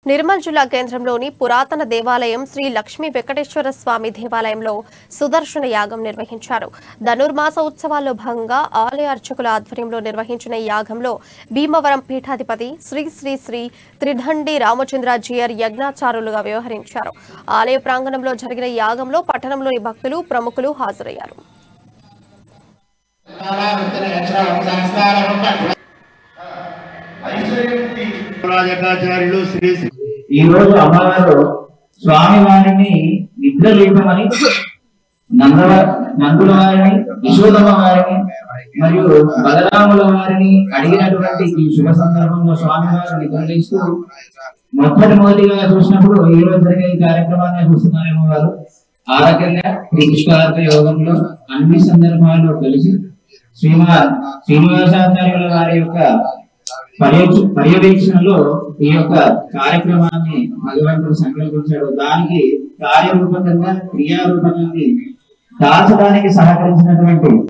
నిర్మల్ జిల్లా కేంద్రంలోని పురాతన దేవాలయం శ్రీ లక్ష్మీ వెంకటేశ్వర స్వామి దేవాలయంలో సుదర్శన యాగం నిర్వహించారు. ధనుర్మాస ఉత్సవాల్లో భాగంగా ఆలయ అర్చకుల ఆధ్వర్యంలో నిర్వహించిన ఈ యాగంలో భీమవరం పీఠాధిపతి శ్రీ శ్రీ శ్రీ త్రిదండి రామచంద్రాజీయర్ యజ్ఞాచారులుగా వ్యవహరించారు. ఆలయ ప్రాంగణంలో జరిగిన ఈ యాగంలో పట్టణంలోని భక్తులు ప్రముఖులు హాజరయ్యారు. ఈ రోజు అమ్మవారు స్వామి వారిని నిద్రలేపమని నందుల వారిని, యశోదమ్మ వారిని మరియు బలరాముల వారిని అడిగినటువంటి ఈ శుభ సందర్భంలో స్వామి వారు నిద్రలేస్తూ మొదటిగా చూసినప్పుడు ఈ రోజు జరిగే ఈ కార్యక్రమాన్ని చూస్తున్నారేమో వారు ఆ రకంగా ఈ పుష్కరార్క యోగంలో అన్ని సందర్భాల్లో కలిసి శ్రీనివాసాచార్యుల వారి యొక్క పర్యవేక్షణలో ఈ యొక్క కార్యక్రమాన్ని భగవంతుడు సంకల్పించాడు. దానికి కార్యరూపకంగా క్రియారూపకాన్ని దాచడానికి సహకరించినటువంటి